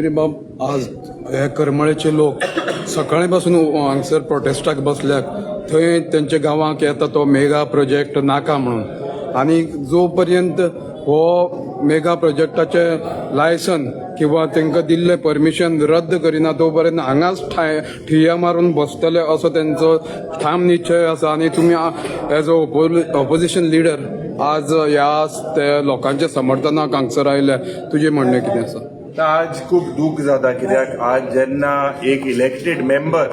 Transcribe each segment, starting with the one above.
रे बाब आज हे करमळेचे लोक सकाळी पासून हांगसर प्रोटेस्टाक बसल्यात. थंय त्यांच्या गांवांक येता तो मेगा प्रोजेक्ट नाका म्हणून. आणि जो पर्यंत हो मेगा प्रोजेक्टाचे लायसन किंवा तांकां दिल्ले परमिशन रद्द करिना तो पर्यंत हांगाच ठिय्या मारून बसतले असो त्यांचो ठाम निश्चय आसा. आणि तुम्ही एज अ ऑपोजिशन लिडर आज ह्या त्या लोकांच्या समर्थनाक हांगसर आयल्या. तुजें म्हणणें कितें आसा? आज खूप दुःख जाता कित्याक आज जेन्ना एक इलेक्टेड मेंबर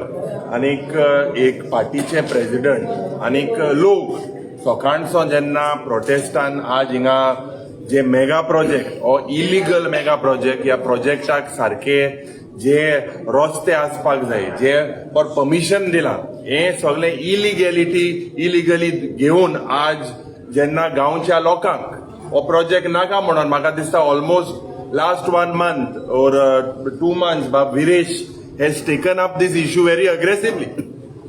आनीक एक पार्टीचे प्रेसिडेंट आनीक लोक सकाळचो जेन्ना प्रोटेस्टान आज हिंगा जे मेगा प्रोजेक्ट ओ इलिगल मेगा प्रोजेक्ट ह्या प्रोजेक्टाक सारखे जे रस्ते आसपाक जाय जे फॉर परमिशन दिलां हे सगळे इलिगली घेवन आज जेन्ना गांवच्या लोकांक हो प्रोजेक्ट नाका म्हणून म्हाका दिसता almost last 1 month or 2 months Bab Viresh has taken up this issue very aggressively.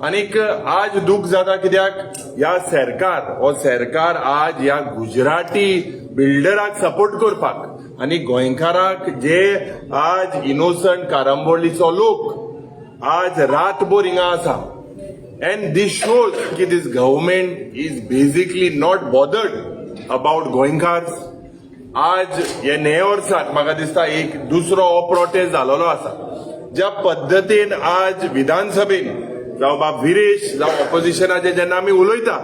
Anik आज दुख जाता कित्याक ह्या सरकार आज ह्या गुजराती बिल्डराक सपोर्ट करपाक आनी गोंयकाराक जे आज इनोसंट कारांबोळीचो लोक आज रातभर हिंगा आसा. And this shows ki this government is basically not bothered about गोंयकार्स. आज हे नये वर्साक म्हाका दिसता एक दुसरो हो प्रोटेस्ट जालोलो आसा. ज्या पद्दतीन आज विधानसभेन जावं बाब विरेश जावं ऑपोजिशनाचे जेन्ना आमी उलयता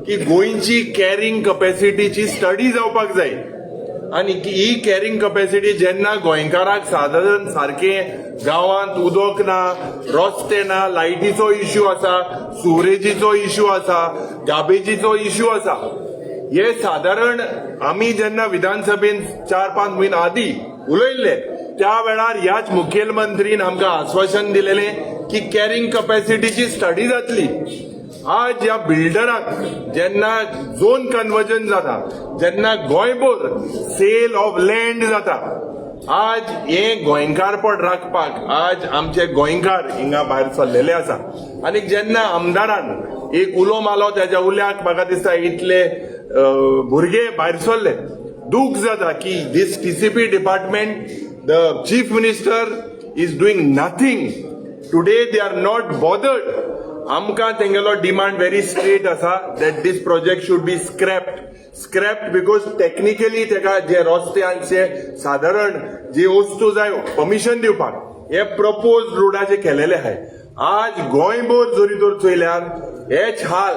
की गोंयची कॅरिंग कॅपॅसिटीची स्टडी जावपाक जाय आनी ही कॅरिंग कॅपॅसिटी जेन्ना गोंयकाराक सादारण सारखे गांवांत उदक ना, रस्ते ना, लायटीचो इश्यू आसा, सुवरेजीचो इश्यू आसा, गार्बेजीचो इश्यू आसा. हे साधारण आम्ही जेन्ना विधानसभेन 4-5 महिने आधी उलयल्ले त्या वेळार ह्याच मुखेलमंत्रीन आमकां आश्वासन दिलेले की कॅरिंग कॅपॅसिटीची स्टडी जातली. आज ह्या बिल्डराक जेन्ना झोन कन्वर्जन जाता, जेन्ना गोंयभर सेल ऑफ लँड जाता, आज हे गोंयकारपण राखपाक आज आमचे गोंयकार हिंगा भायर सरलेले आसा. आनी जेन्ना आमदारान एक उलो मारलो त्याच्या उल्याक म्हाका दिसता इतले भुरगे भायर सरले. दूख जाता की this TCP department the chief minister is doing nothing. Today they are not bothered. आमकां तेंगेलो डिमांड व्हेरी स्ट्रेट आसा that this project should be scrapped because technically तेका जे रस्त्यांचे साधारण जी वस्तू जाय परमिशन दिवपाक हे प्रपोज रोडाचे केलेले आहाय. आज गोंयभर जरी तर चोयल्यार हेच हाल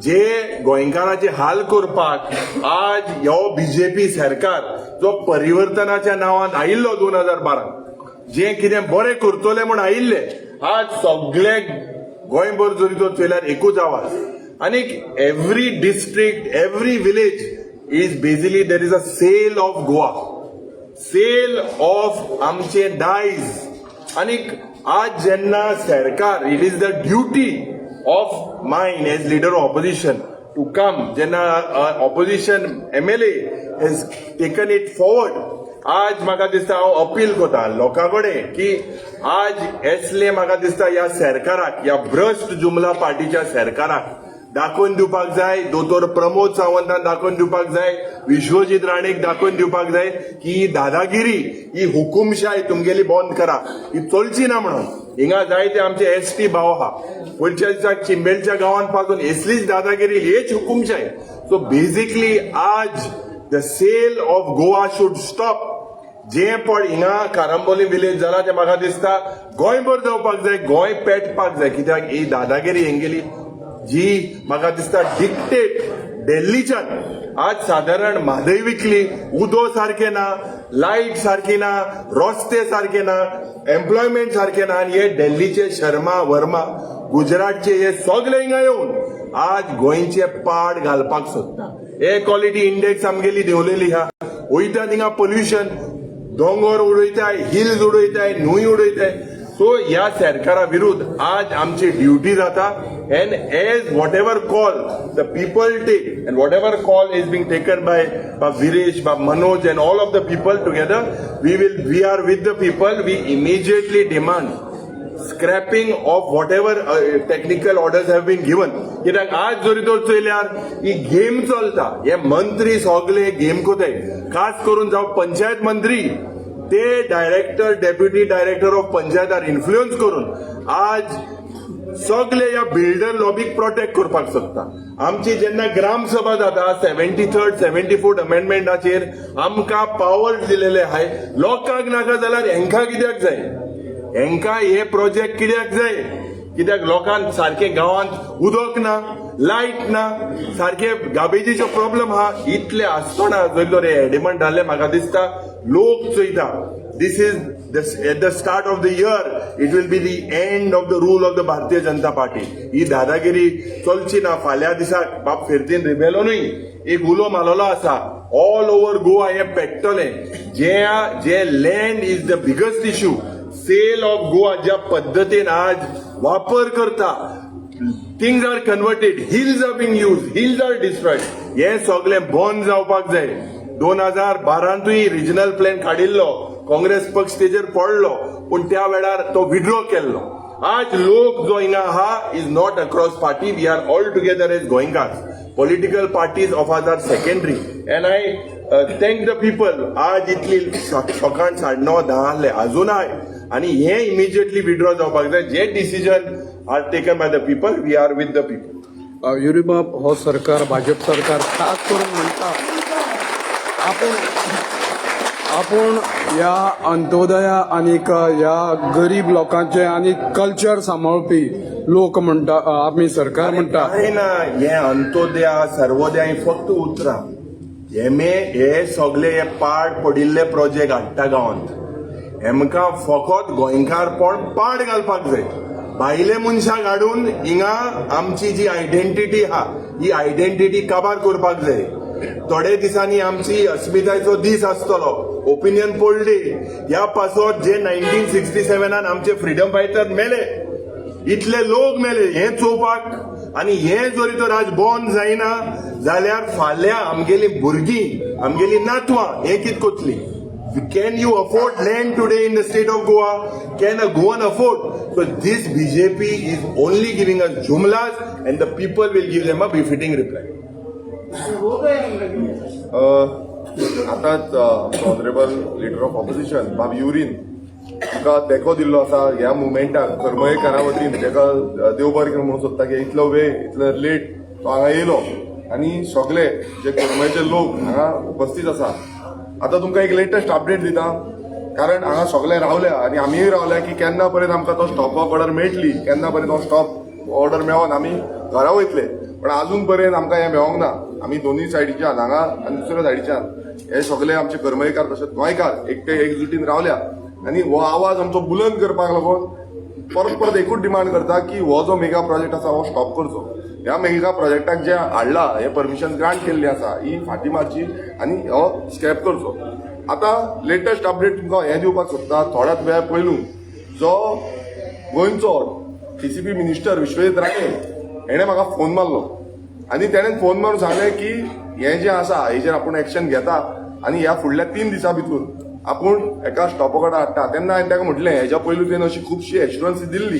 जे गोंयकाराचे हाल करपाक आज ह्यो बीजेपी सरकार जो परिवर्तनाच्या नांवान आयिल्लो 2012 जे कितें बरें करतले म्हूण आयिल्ले आज सगळे गोंयभर जरी तर चोयल्यार एकूच आवाज. आनी every district every village is basically there is a sale of Goa, sale of आमचे डायज. आनी आज जेन्ना सरकार it is the duty of mine as leader of opposition to come jenna opposition MLA has taken it forward. आज म्हाका दिसता हांव अपील करता लोकांकडे की आज एसले म्हाका दिसता ह्या सरकाराक ह्या भ्रष्ट जुमला पार्टीच्या सरकाराक दाखोवन दिवपाक जाय. दोतोर प्रमोद सावंतान दाखोवन दिवपाक जाय, विश्वजीत राणेक दाखोवन दिवपाक जाय की ही दादागिरी ही हुकुमशाही तुमगेली बंद करा, ही चलची ना म्हणून. हिंगा जायते आमचे एसटी भाव आहा पयच्या दिसाक चिंबेलच्या गांवांत पासून असलीच दादागिरी हेच हुकुमशाही. सो बेसिकली आज the sale of Goa should stop. जे पण हिंगा कारांबोली विलेज जाला ते म्हाका दिसता गोंयभर जावपाक जाय, गोंय पेटपाक जाय. कित्याक ही दादागिरी हेंगेली जी म्हाका दिसता डिक्टेट दिल्लीच्यान आज साधारण म्हादय विकली, उदो सारखे ना, लाईट सारखी ना, रस्ते सारखे ना, एम्प्लॉयमेंट सारखे ना. आनी हे दिल्लीचे शर्मा वर्मा गुजरातचे हे सगळे हिंगा येवन आज गोंयचे पाड घालपाक सोदता. एअर क्वॉलिटी इंडेक्स आमगेली देंवलेली हा. वयता थिंगा पोल्युशन, दोंगर उडयताय, हिल्स उडयताय, न्हंय उडयताय. सो ह्या सरकारा विरुद्ध आज आमची ड्युटी जाता. and as whatever call the people take and whatever call is being taken by Viresh, by Manoj and all of the people together, we are with the people. We immediately demand scrapping of whatever technical orders have been given. कित्याक आज जरी तर चोयल्यार ही game चलता, हे मंत्री सगळे game कोताय. खास करून जावं पंचायत मंत्री ते डायरेक्टर डेप्युटी डायरेक्टर ऑफ पंचायतार इन्फ्लुअन्स करून आज सगळे या बिल्डर लॉबीक प्रोटेक्ट करपाक सोदता. आमची जेन्ना ग्रामसभा जाता 73rd 74th अमेंडमेंटाचेर आमकां पावर दिलेले आहाय. लोकांक नाका जाल्यार हेंकां कित्याक जाय? हेंकां हे प्रोजेक्ट कित्याक जाय? कित्याक लोकांक सारखे गांवांत उदक ना, लायट ना, सारखे गार्बेजीचो प्रॉब्लेम आहा. इतले आसतना जर रे एडमंड जाल्ले म्हाका दिसता लोक Choyta. This is at the start of the year, it will be the end of the rule of the Bharatiya Janata Party. ही दादागिरी चलची ना. फाल्यां दिसाक बाप फिरतीन रिबेलोनूय एक उलो मारलेलो आसा. ऑल ओव्हर गोवा हे पेट्टले. जे land is the biggest issue. Sale of Goa ज्या पद्दतीन आज वापर करता, things are converted, hills are being use, hills are destroyed. हे सगळें बंद जावपाक जाय. 2012 रिजनल प्लॅन काडिल्लो, काँग्रेस पक्ष तेजेर पडलो, पूण त्या वेळार तो विड्रॉ केल्लो. आज लोक जो हिंगा आहा is not across party. We are all together as Goenkars. Political parties of are secondary. And I thank the people. आज इतली सकाळ 9:30 आहले अजून आय. आणि हे इमिजिएटली विड्रॉ जावपाक जाय. जे decision are taken by the people, we are with the people. युरीबाब हो सरकार, भाजप सरकार खास करून म्हणटा आपण या अंत्योदया आनीक या गरीब लोकांचे आणि कल्चर सांबाळपी लोक म्हणटा, आमी सरकार म्हणटा. ना हे अंत्योदया सर्वोदया ही फक्त उतरां. हे सगळे हे पाड पडिल्ले प्रोजेक्ट हाडटा गांवांत. हेमकां फकत गोंयकारपण पाड घालपाक जाय. भायले मनशाक हाडून हिंगा आमची जी आयडेंटिटी आहा ही आयडेंटिटी काबार करपाक जाय. थोडे दिसांनी आमची अस्मितायेचो दीस आसतलो, ओपिनियन पोल डे. ह्या पासत जे 1967 आमचे फ्रीडम फायटर मेले, इतले लोक मेले हे चोवपाक. आणि हे जरी तर आज बंद जायना जाल्यार फाल्यां आमगेली भुरगीं, आमगेली नातवां हे कितें कोतली? Can you afford land today in the state of Goa? Can a Goan afford? So this BJP is only giving us jumlas and the people will give them a befitting reply. आताच honourable leader of opposition बाब urine तुका तेको दिल्लो आसा ह्या मुवमेंटाक करमयेकारा वतीन. तेका देव बरें करूं म्हणून सोदता की इतलो वेळ इतलो लेट तो हांगा येयलो आनी सगळे जे करमयेचे लोक हांगा उपस्थित आसा. आता तुमकां एक लेटेस्ट अपडेट दिता, कारण हांगा सगळे रावल्या आनी आमीय रावल्या की केन्ना पर्यंत आमकां तो स्टॉप वॉक ऑर्डर मेळटली, केन्ना पर्यंत तो स्टॉप ऑर्डर मेळोन आमी घरा वयतले. पण अजून पर्यंत आमकां हें मेळोंक ना. आमी दोनूय सायडीच्यान हांगा आनी दुसऱ्या सायडीच्यान हे सगळे आमचे करमयेकार तशेंच गोंयकार एकटे एकजुटीन रावल्या. आनी हो आवाज आमचो बुलंद करपाक लागून परत परत एकूच डिमांड करता की हो जो मेगा प्रोजेक्ट आसा हो स्टॉप करचो. ह्या मेगा प्रोजेक्टाक जे हाडला, हे परमिशन ग्रांट केल्ली आसा ही फाटीं मारची आनी हो स्क्रॅप करचो. आता लेटेस्ट अपडेट तुमकां हें दिवपाक सोदता. थोड्याच वेळा पयलू जो गोंयचो TCP मिनिस्टर विश्वजीत राणे हेणे म्हाका फोन मारलो आनी तेणेन फोन मारून सांगलें की हें जें आसा हेजेर आपूण एक्शन घेता आनी ह्या फुडल्या 3 दिसां भितर आपूण एका स्टॉप वॉक ऑर्डर हाडटा. तेन्ना हांवें ताका म्हटलें हेज्या पयलू तुवें अशी खुबशी एश्युरन्स दिल्ली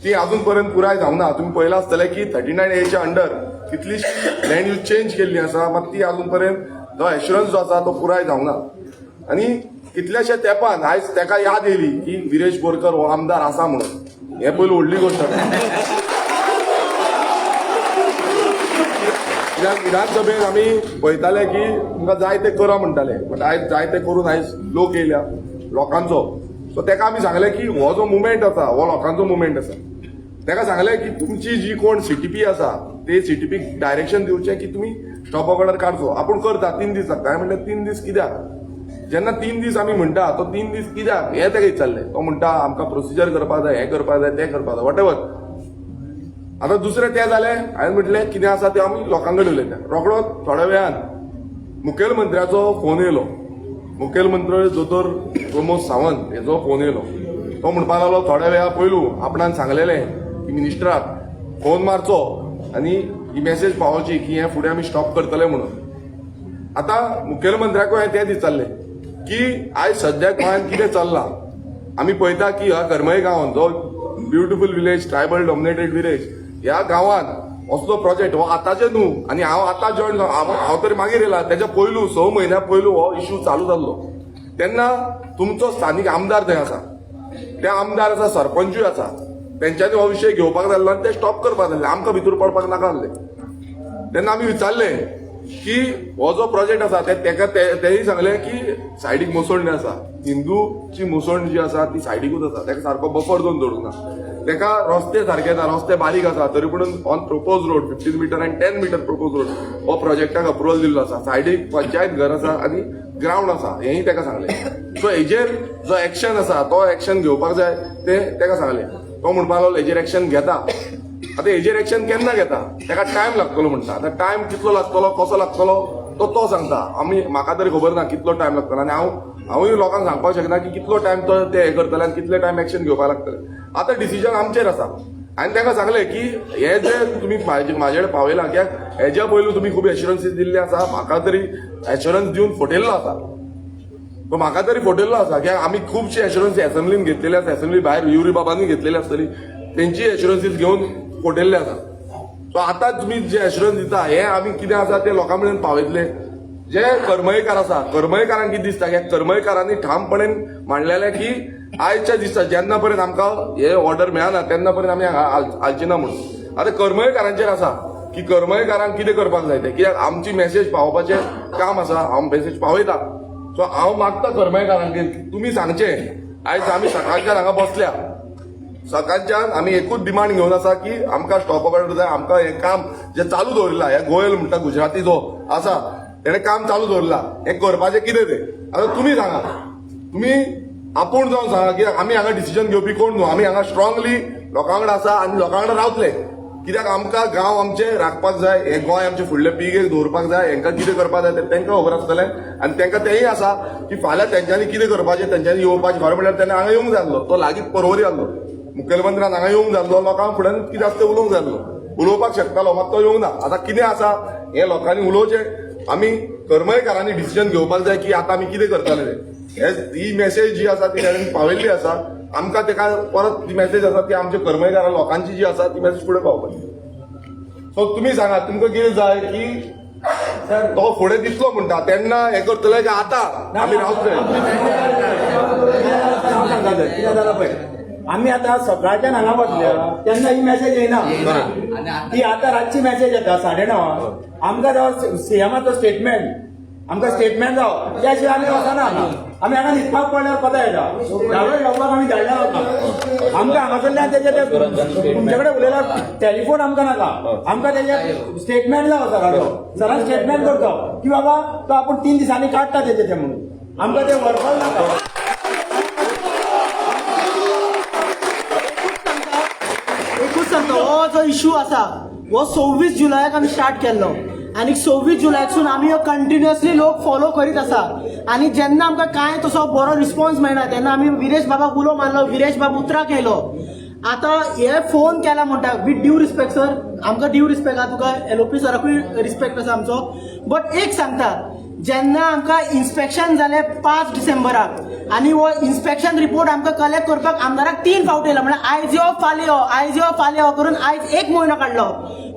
ती अजून पर्यंत पुराय जावंक ना. तुम्ही पळयलां आसतलें की 39A अंडर कितलीशी लँड यूज चेंज केल्ली आसा, मात ती अजून पर्यंत जो एश्युरन्स जो आसा तो पुराय जावंक ना. आनी कितल्याशा तेंपान आयज ताका याद येयली की विरेश बोरकर हो आमदार आसा म्हणून. हे पयली व्हडली गोश्ट. कित्याक विधानसभेत आमी पळयताले की तुमकां जाय तें करा म्हणटाले, बट आयज जाय तें करून आयज लोक येयल्या लोकांचो. सो ताका आमी सांगलें की हो जो मुवमेंट आसा हो लोकांचो मुवमेंट आसा. ताका सांगलें की तुमची जी कोण CTP आसा ते CTPक डायरेक्शन दिवचें की तुमी स्टॉप ऑर्डर काडचो. आपूण करता 3 दीस लागता. हांवें म्हणलें 3 दीस कित्याक? जेन्ना 3 दीस आमी म्हणटा तो 3 दीस कित्याक हें ताका विचारलें. तो म्हणटा आमकां प्रोसिजर करपाक जाय, हें करपाक जाय, तें करपाक जाय, वॉटेवर. आतां दुसरें तें जालें. हांवें म्हटलें कितें आसा तें आमी लोकां कडेन उलयता. रोखडोच थोड्या वेळान मुखेलमंत्र्याचो फोन येयलो. मुखेलमंत्री दोतोर प्रमोद सावंत हेजो फोन येयलो. तो म्हणपाक लागलो थोड्या वेळा पयलू आपणान सांगलेलें की मिनिस्टराक फोन मारचो आनी ही मेसेज पावोवची की हें फुडें आमी स्टॉप करतले म्हणून. आतां मुखेलमंत्र्याकूय हांवें तें दिसतालें की आयज सद्याक गोंयांत कितें चल्लां. आमी पळयता की ह्या करमये गांवांत जो beautiful village, tribal dominated village, ह्या गांवांत असलो प्रोजेक्ट हो आतांचे न्हू आनी हांव आतां जॉयन हांव तरी मागीर येयला. तेच्या पयलू 6 म्हयन्या पयलू हो इश्यू चालू जाल्लो. तेन्ना तुमचो स्थानिक आमदार थंय आसा, ते आमदार आसा, सरपंचूय आसा, तेंच्यांनी हो विशय घेवपाक जाल्लो आनी ते स्टॉप करपाक जाल्ले, आमकां भितर पडपाक नाका आसले. तेन्ना आमी विचारलें की हो जो प्रोजेक्ट आसा तेही सांगले की सायडीक मुसोळणी आसा, हिंदूची मुसोळणी जी आसा ती सायडीकूच आसा, तेका सारको बफर झोन दवरूंक ना, तेका रस्ते सारके ना, रस्ते बारीक आसा, तरी पूण ऑन प्रोपोज रोड 15 मीटर आनी 10 मीटर प्रोपोज रोड हो प्रोजेक्टाक अप्रुवल दिल्लो आसा, सायडीक पंचायत घर आसा आनी ग्राउंड आसा, हेंय तेका सांगले. सो हेजेर जो एक्शन आसा तो एक्शन घेवपाक जाय ते तेका सांगले. तो म्हणपाक लागलो हेजेर एक्शन घेता. आता हेजेर एक्शन केन्ना घेता, तेका टायम लागतलो म्हणटा. आता टायम कितलो लागतलो, कसो लागतलो तो सांगता. आमी म्हाका तरी खबर ना कितलो टायम लागतलो, आनी हांवूय लोकांक सांगपाक शकना की कितलो टायम तो ते हे करतले आनी कितले टायम एक्शन घेवपाक लागतले. आता डिसिजन आमचेर आसा. हांवें ताका सांगलें की हे जे तुमी म्हाजे कडेन पावयला, कित्याक हेज्या पयलू तुमी खूब एश्युरन्सीस दिल्ले आसा, म्हाका तरी एश्युरन्स दिवन फटयल्लो आसा. तो म्हाका तरी फटयल्लो आसा, कित्याक आमी खुबशे एश्युरन्स एसेंब्लीन घेतलेले आसा, एसेंब्ली भायर युरी बाबांनी घेतलेली आसतली, तेंची एश्युरन्सीस घेवन फटयल्ले आसा. सो आतां तुमी जे एश्युरन्स दिता हे आमी कितें आसा ते लोकां मेरेन पावयतले. जे करमयेकार आसा, करमयेकारांक कितें दिसता, कित्याक करमयेकारांनी ठामपणेन मांडलेलें की आयच्या दिसा जेन्ना पर्यंत आमकां हे ऑर्डर मेळना तेन्ना पर्यंत आमी हालची ना म्हणून. आतां करमयेकारांचेर आसा की करमयेकारांक कितें करपाक जाय ते, कित्याक आमची मेसेज पावोवपाचें काम आसा, हांव मेसेज पावयता. सो हांव मागता करमयेकारांक तुमी सांगचें. आयज आमी सकाळच्यान हांगा बसल्या, सकाळच्यान आमी एकूच डिमांड घेवन आसा की आमकां स्टॉप ऑर्डर जाय, आमकां हें काम जे चालू दवरला, हे गोयल म्हणटा गुजराती जो आसा तेणें काम चालू दवरला, हें करपाचें कितें तें. आतां तुमी सांगा, तुमी आपूण जावन सांगा, कित्याक आमी हांगा डिसिजन घेवपी कोण न्हू, आमी हांगा स्ट्रॉंगली लोकां कडेन आसा आनी लोकां कडेन रावतले. कित्याक आमकां गांव आमचे राखपाक जाय, हे गोंय आमचे फुडले पिळगेक दवरपाक जाय, हेंकां कितें करपाक जाय तें तेंकां खबर आसतलें. आनी तेंकां तेंय आसा की फाल्यां तेंच्यांनी कितें करपाचें, तेंच्यांनी येवपाचें. खरें म्हणल्यार तेणें हांगा येवंक जाय आसलो, तो लागींच परवरी आहलो, मुखेलमंत्र्यान हांगा येवंक जाय आसलो, लोकां फुड्यान कितें आसता तें उलोवंक जाय आसलो, उलोवपाक शकतालो, मात तो येवंक ना. आतां कितें आसा हें लोकांनी उलोवचें. आमी करमयेकारांनी डिसिजन घेवपाक जाय की आतां आमी कितें करतले तें. ही मेसेज जी आसा ती ताणें पावयल्ली आसा, आमकां तेका परत ती मेसेज आसा ती आमच्या करमयेकारां लोकांची जी आसा ती मेसेज फुडें पावपाची. सो तुमी सांगात तुमकां कितें जाय की तो फुडें दिसलो म्हणटा तेन्ना हें करतले की आतां आमी रावतले. कितें जालां पळय, आमी आतां सकाळच्यान हांगा बसल्या तेन्ना ही मेसेज येयना, ती आतां रातची मेसेज येता 9:30. आमकां जावं सीएमाचो स्टेटमेंट, आमकां स्टेटमेंट जावं त्या शिवाय आमी वचना. आमी हांगा न्हिदपाक पडल्यार पता येता, धाडो येवपाक आमी धाडल्या वता. आमकां हांगासरल्यान तेजे तुमचे कडेन उलयल्यार टॅलिफोन आमकां नाका, आमकां तेजे स्टेटमेंट जावं सराचो. सरान स्टेटमेंट करता की बाबा तो आपूण 3 दिसांनी काडटा तेजे म्हणून. आमकां ते व्हरपाक नाका. एकूच सांगता, हो जो इश्यू आसा हो 26 जुलयाक आमी स्टार्ट केल्लो आनी 26 जुलयासून आमी हो कंटिन्युअसली लोक फॉलो करीत आसा. आनी जेन्ना आमकां कांय तसो बरो रिस्पॉन्स मेळना तेन्ना आमी विरेश बाबाक उलो मारलो, विरेश बाबा उतराक येयलो. आतां हे फोन केला म्हणटा विथ ड्यू रिस्पेक्ट सर, आमकां ड्यू रिस्पेक्ट आहा, तुका एलओपी सराकूय रिस्पेक्ट आसा आमचो. बट एक सांगता, जेन्ना आमकां इन्स्पेक्शन जालें 5 डिसेंबराक आनी हो इन्स्पेक्शन रिपोर्ट आमकां कलेक्ट करपाक आमदाराक 3 फावट येयला. म्हळ्यार आयज यो फाल्यां यो, आयज यो फाल्यां यो करून आयज 1 म्हयनो काडलो.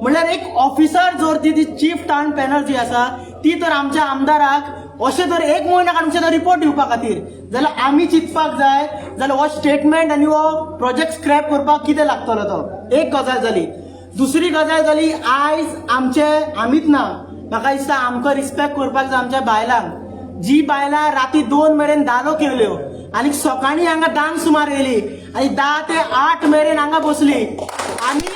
म्हळ्यार एक ऑफिसर जर ती चीफ टाउन पॅनल जी आसा ती तर आमच्या आमदाराक अशें जर 1 म्हयनो काडून रिपोर्ट दिवपा खातीर, जाल्यार आमी चिंतपाक जाय जाल्यार हो स्टेटमेंट आनी हो प्रोजेक्ट स्क्रॅप करपाक कितें लागतलो तो. एक गजाल जाली. दुसरी गजाल जाली, आयज आमीच ना, म्हाका दिसता आमकां रिस्पेक्ट करपाक जाय आमच्या बायलांक. जी बायलां राती 2 मेरेन धालो केल्यो आनी सकाळीं हांगा दान सुमार येयली आनी 10 ते 8 मेरेन हांगा बसली. आनी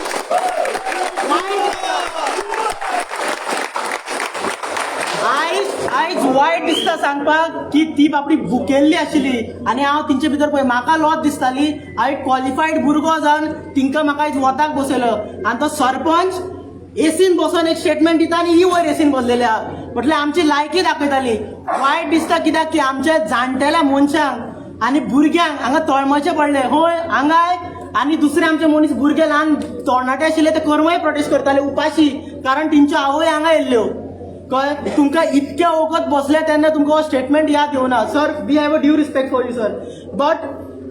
आयज वायट दिसता सांगपाक की ती बाबडी भुकेल्ली आशिल्ली आनी हांव तेंचे भितर पळय म्हाका लॉज दिसताली. हांव एक क्वॉलिफायड भुरगो जावन तिंका म्हाका आयज वताक बसयलो आनी तो सरपंच एसीन बसून एक स्टेटमेंट दिता आनी ही वयर एसीन बसलेली आहा. म्हटल्यार आमची लायकी दाखयताली. वायट दिसता कित्याक की आमच्या जाणटेल्या मनशांक आनी भुरग्यांक हांगा तळमळचें पडलें. होय हांगाय आनी दुसरे आमचे मनीस भुरगे ल्हान तरणाटे आशिल्ले ते करमय प्रोटेस्ट करताले उपाशी, कारण तेंच्यो आवय हांगा येयल्ल्यो. कळ्ळें, तुमकां इतके वखत बसले तेन्ना तुमकां हो स्टेटमेंट याद येवना. Sir, we have a due respect for you sir. But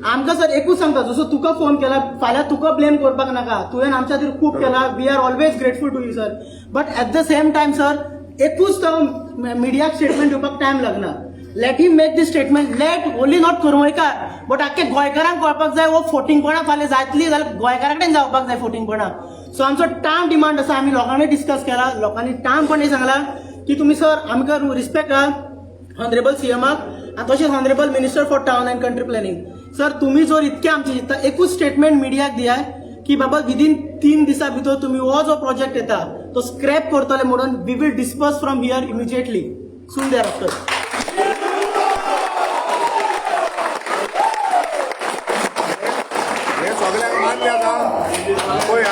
आमकां सर एकूच सांगता, जसो तुका फोन केला फाल्यां तुका ब्लेम करपाक नाका, तुवें आमच्या खातीर खूब केला, we are always grateful to you sir. But at the same time sir एकूच तो मिडियाक स्टेटमेंट दिवपाक टायम लागना. Let him make this statement. Let only not कुर्मयकार बट आख्खे गोंयकारांक कळपाक जाय वो फोटिंगपणां फाल्यां जातली जाल्यार गोंयकारा कडेन जावपाक जाय फोटिंगपणां. सो आमचो टाम डिमांड आसा. आमी लोकांनी डिस्कस केला. लोकांनी टामपणे सांगला की तुमी सर आमकां रिस्पेक्ट आहा ऑनरेबल सीएमाक आनी तशेंच honourable minister for town and country planning. Sir तुम्ही जर इतके आमचे चिंतता एकूच स्टेटमेंट मिडियाक दिया की बाबा विदीन 3 दिसां भितर तुम्ही हो जो प्रोजेक्ट येता तो स्क्रॅप करतले म्हणून we will disperse from here immediately soon thereafter. हे सगळ्यांक मान्य आसा पळय.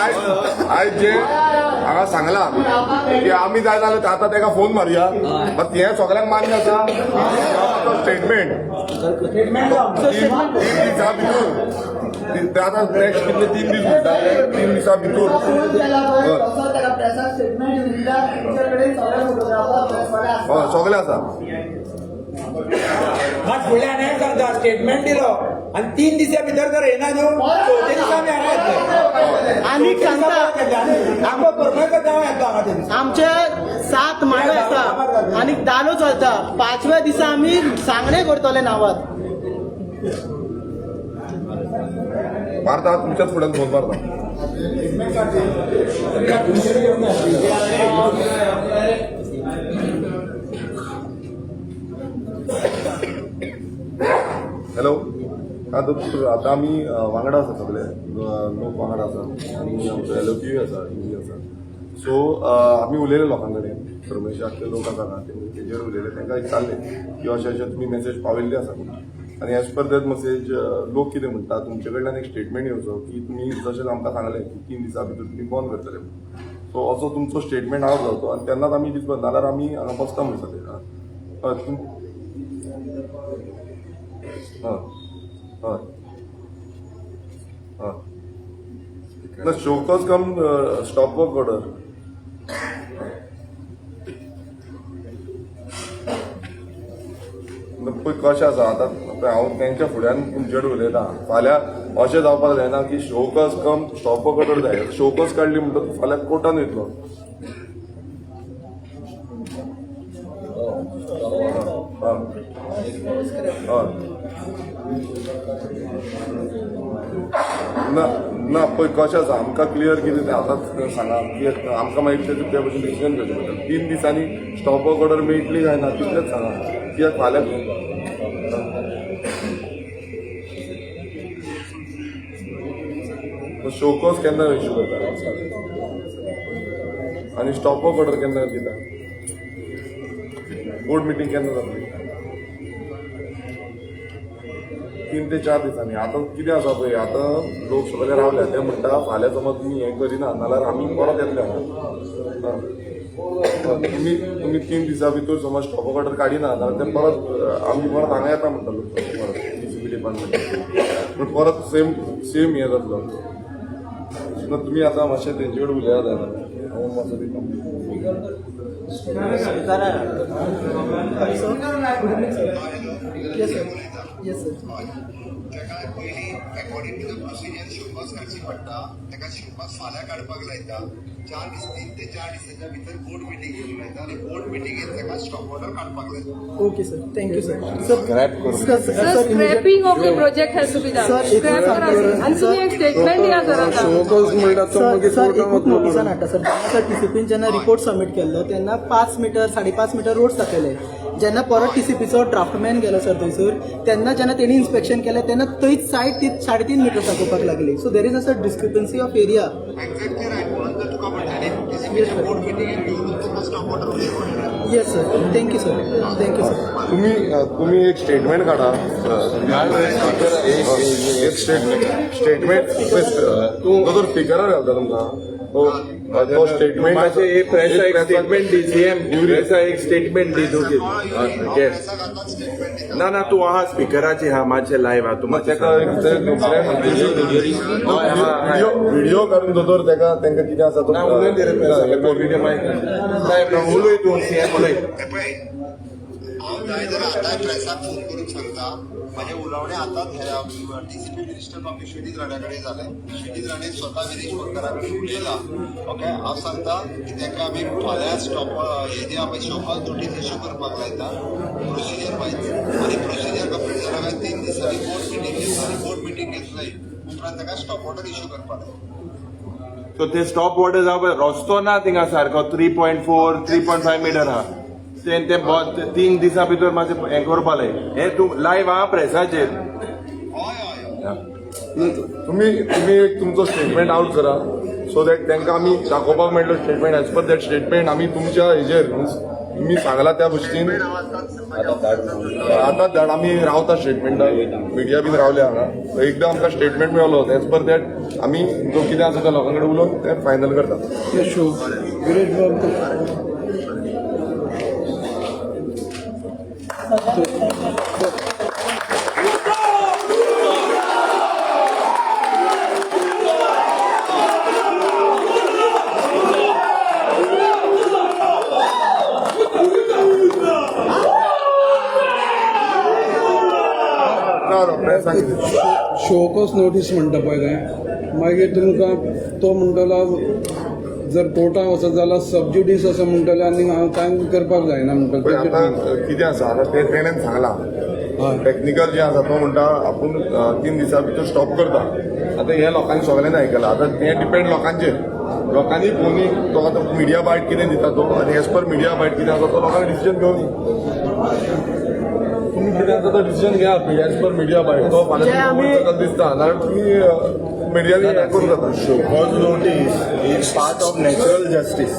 आयज जे हांगा सांगला की आमी जाय जाल्यार आतां ताका फोन मारया. बट हे सगळ्यांक मान्य आसा स्टेटमेंट 3 दिसां भितर. ते आतां नेक्स्ट कितले 3 दीस उरता 3 दिसां भितर. हय सगळे आसा. मात फुडल्यान हें सांगता स्टेटमेंट दिलो आनी 3 दिसां भितर जर येना न्हू चवथे दिसा आमी हांगा येतले. आनी सांगता आमकां करमयकर जावं येता हांगा ते दिसा. आमचे 7 माळे आसा आनी धालो चलता. 5व्या दिसा आमी सांगणे करतले नावात. मारता तुमच्याच फुड्यान फोन मारता. हॅलो. आता आम्ही वांगडा आसा सगळे लोक वांगडा आसा आनी आमचो एलओपी आसा इंजी आसा. सो आमी उलयले लोकां कडेन परमेश्वर आख्खे लोक आसा ना तेजेर उलयले. तांकां विचारले की अशें अशें तुमी मेसेज पावयल्ली आसा म्हणून. आनी एज पर दॅट मेसेज लोक कितें म्हणटा तुमचे कडल्यान एक स्टेटमेंट येवचो की तुमी जशें आमकां सांगलें की 3 दिसां भितर तुमी बंद करतले. सो असो तुमचो स्टेटमेंट आउट जावचो आनी तेन्नाच आमी दिसता नाल्यार आमी हांगा बसता म्हणटले. हय हय हय शोकॉज कम स्टॉप वर्क ऑर्डर. पळय कशें आसा आतां हांव तांच्या फुड्यान तुमचेड उलयतां. फाल्यां अशें जावपाक जायना की शोकॉज कम स्टॉप वर्क ऑर्डर जाय. शोकॉज काडली म्हणटच फाल्यां कोर्टान येतलो. ना पळय कशें आसा आमकां क्लियर कितें तें आतांच सांगा की आमकां मागीर त्या भशेन डिसिजन घेवचें पडटलें. 3 दिसांनी स्टॉप वर्क ऑर्डर मेळटली काय ना तितलेंच सांगा. कित्याक फाल्यां शोकॉज केन्ना इश्यू करता आनी स्टॉप वर्क ऑर्डर केन्ना दिता. बोर्ड मिटींग केन्ना जातली 3 ते 4 दिसांनी. आतां कितें आसा पळय आतां लोक सगळे रावल्या ते म्हणटा फाल्यां समज तुमी हें करिना नाल्यार आमी परत येतले हांगा. तुम्ही 3 दिसां भितर समज स्टॉप वर्क ऑर्डर काडिना जाल्यार ते परत आमी परत हांगा येता म्हणटालो परत DCP डिपार्टमेंट. पूण परत सेम हें जातलो. तुमी आतां मातशें तेंचे कडेन उलयात हांव मातसो according to the procedure show cause करची पडटा. ताका शोकॉज फाल्यां काडपाक लायता. 3 ते 4 दिसांच्या भितर बोर्ड मिटींग घेवंक लायता आनी बोर्ड मिटींगेर ताका स्टॉप ऑर्डर काडपाक लायता. Okay sir thank you sir. Scrapping of the project has to be done. Scrap करा आणि तुम्ही एक स्टेटमेंट दिया सर आता. शोकॉज म्हणटा तो मागीर कोर्टान नोटिसान हाडटा सर. सर टीसीपीन जेन्ना रिपोर्ट सबमीट केल्लो तेन्ना 5 मीटर 5.5 मीटर रोड्स दाखयले. जेन्ना परत टीसीपीचो ड्राफ्टमॅन गेलो सर थंयसर तेन्ना जेन्ना तेणी इन्स्पेक्शन केलें तेन्ना थंयच सायड ती 3.5 मीटर दाखोवपाक लागली. So there is a discrepancy of area. Exactly right. म्हणून तर तुका म्हणटाले DCPच्या बोर्ड मिटींगेर घेवन तुका स्टॉप ऑर्डर उलयता. Yes sir thank you sir. तुम्ही एक स्टेटमेंट काढा. एक स्टेटमेंट तू स्पीकरार घालता तुमकां तो स्टेटमेंट स्टेटमेंट दी सीएम एक स्टेटमेंट दी तू ना तू आहा स्पीकराची हा मातशें लायव्ह हा तू व्हिडिओ काढून दोतोर ताका तांकां कितें आसा तो उलय तू सीएम उलय. हांव जाय जाल्यार आतां प्रेसाक फोन करून सांगता म्हाजे उलोवणें आतांच डीसीपी मिनिस्टर म्हाका श्रीनिध राणे कडेन जालें. श्रीनिध राणे स्वता गिरीश बोरकारा कडेन उलयला. ओके, हांव सांगता की ताका आमी फाल्यां स्टॉप हे जे आमी शॉपार नोटीस इश्यू करपाक लायता प्रोसिजर वायज, आनी प्रोसिजर कंप्लीट जाल्या काय 3 दिसांनी बोर्ड मिटींग घेतली आनी बोर्ड मिटींग घेतली उपरांत ताका स्टॉप ऑर्डर इश्यू करपाक लायता. सो ते स्टॉप ऑर्डर जावं रस्तो ना थिंगा सारको 3.4 3.5 मीटर आहा ते 3 दिसां भितर मातशें हें करपा लाय. हें तूं लायव्ह आहा प्रेसाचेर. तुम्ही एक तुमचो स्टेटमेंट आउट करा सो दॅट तांकां आमी दाखोवपाक मेळटलो statement. As per that statement आमी तुमच्या हेजेर तुमी सांगला त्या भशेन आतांच धाड. आमी रावता स्टेटमेंटाक, मिडिया बीन रावल्या हांगा. एकदां आमकां स्टेटमेंट मेळलो एज पर दॅट आमी जो कितें आसा त्या लोकां कडेन उलोवन तें फायनल करता. गिरीश बाबू शोकॉस नोटीस म्हणटा पळय तें मागीर तुमकां तो म्हणटलो जर कोर्टाक वचत जाल्यार सबज्युडीस असं म्हणटले आनी हांव कांय करपाक जायना पण म्हणटलें. आता कितें आसा आतां तेणेन सांगलां टेक्निकल जे आसा तो म्हणटा आपूण 3 दिसां भितर स्टॉप करता. आतां हे लोकांनी सगळ्यांनी आयकलां. आतां हें डिपेंड लोकांचेर. लोकांनी फोनी तो आतां मिडिया बायट कितें दिता तो आनी एज पर मिडिया बायट कितें आसा तो लोकांनी डिसिजन घेवन तुम्ही कितें आसा तो डिसिजन घेयात एज पर मिडिया बायट. तो फाल्यां दिसता नाल्यार तुमी मिडियानी हें करूं जाता. Showcause notice is part of natural justice.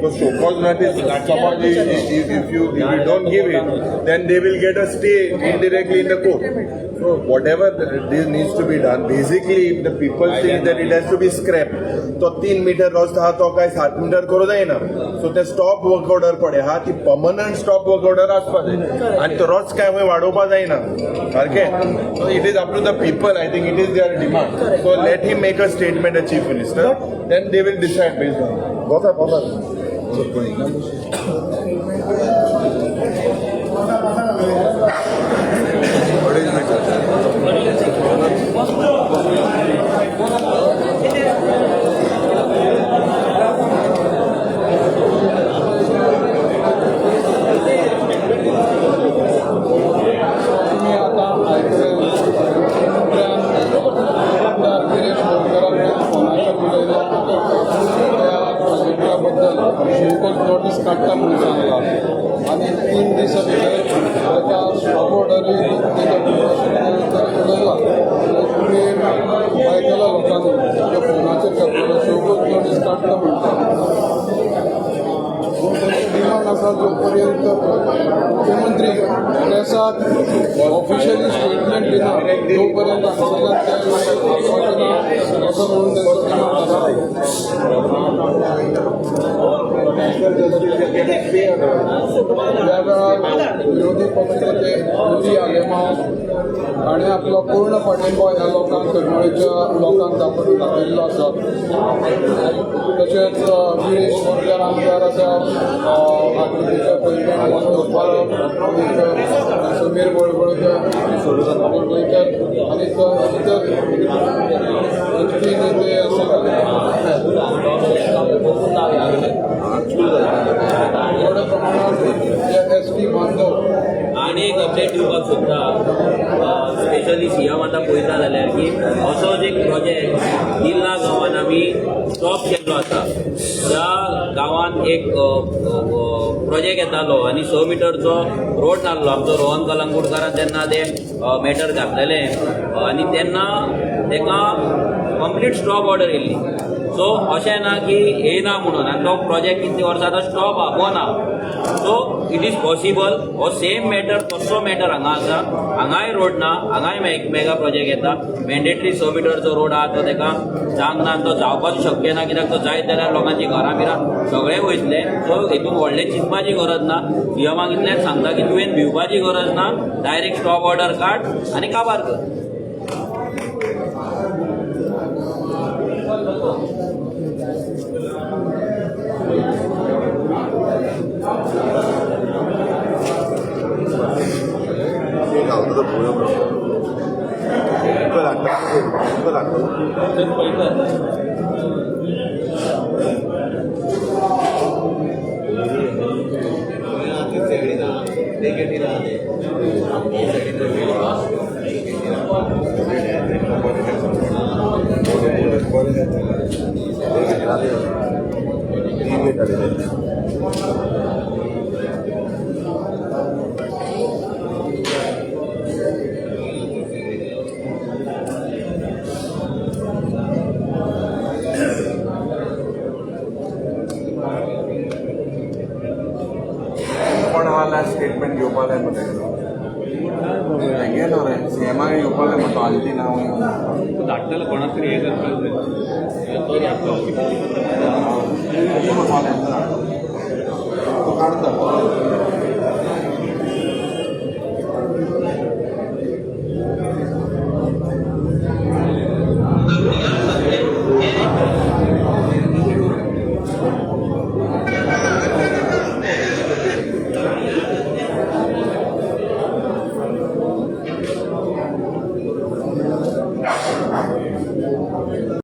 So showcause notice, suppose if you don't give it, then they will get a stay indirectly in the court. So whatever this needs to be done, basically if the people think that it has to be scrapped, तो 3 metre रस्त हा तो काय 7 metre करू जायना. So ते stop work order पडे हा ती परमनंट स्टॉप वर्क ऑर्डर आसपा जाय आनी तो रस्त काय खंय वाडोवपा जायना. सारकें. So it is up to the people. I think it is their demand. So let him make a statement a chief minister, then they will decide based on वता तुम्ही आता ऐकलं गिरीश बोरकरांनी फोनाचेर उलयल्या त्या प्रोजेक्टाबद्दल शोकॉस नोटीस काडटा म्हणून सांगला आनी 3 दिसां भितर ताका स्टॉप ऑर्डरी उलयला. तुम्ही आयकला लोकांनी त्या फोनाचेर घातलेलो शोकॉस नोटीस काडटा म्हणटा. डिमांड आसा जो पर्यंत मुख्यमंत्री प्रेसाक ऑफिशियली स्टेटमेंट दिना तो पर्यंत हांगासरल्यान ते वचना असो म्हणून तेंचो डिमांड आसा. त्या वेळार विरोधी पक्षाचे युरी आलेमांव हाणें आपलो पूर्ण पाठिंबो ह्या लोकांक करमळेच्या लोकांक दाखयल्लो आसा. तशेंच गिरीश बोरकर आमदार आसा, आकृतीचे प्रेसिडेंट मनोज पारब, समीर बोळवळकर आनी इतर इतकी नेते व्हड प्रमाणात जे एसटी बांधव आनी एक अपडेट दिवपाक सोदता स्पेशली सीएम आतां पळयता जाल्यार की असोच एक प्रोजेक्ट दिल्ला गांवांत आमी स्टॉप केल्लो आसा. त्या गांवांत एक प्रोजेक्ट येतालो आनी 6 मिटरचो रोड नासलो. आमचो रोहन कलंगूटकारान तेन्ना ते मॅटर घातलेले आनी तेन्ना ताका कंप्लीट स्टॉप ऑर्डर येयल्ली. सो अशें ना की येना म्हणून आनी तो प्रोजेक्ट कितलीं वर्सां आतां स्टॉप आपोना. सो इट इज पॉसिबल हो सेम मॅटर तसो मॅटर हांगा आसा. हांगाय रोड ना, हांगाय मेगा प्रोजेक्ट येता. मॅन्डेटरी 6 मिटरचो रोड आहा तो ताका जावंक ना, तो जावपाच शक्य ना. कित्याक तो जायत जाल्यार लोकांची घरां बिरां सगळे वयतले. सो हेतून व्हडलें चिंतपाची गरज ना. सीएमाक इतलेंच सांगता की तुवें भिवपाची गरज ना. डायरेक्ट स्टॉप ऑर्डर काड आनी काबार कर. जाऊन तुझं भोवयो प्रश्न तुका धाडटा तेच पळयतात. पण हा स्टेटमेंट घेवपा जाय मरे गेलो रे सीएमाक घेवपा जाय म्हणटा आल्ती नांव धाडटलो कोणाक तरी हे करपाक जाय तो धाडटलो. काढता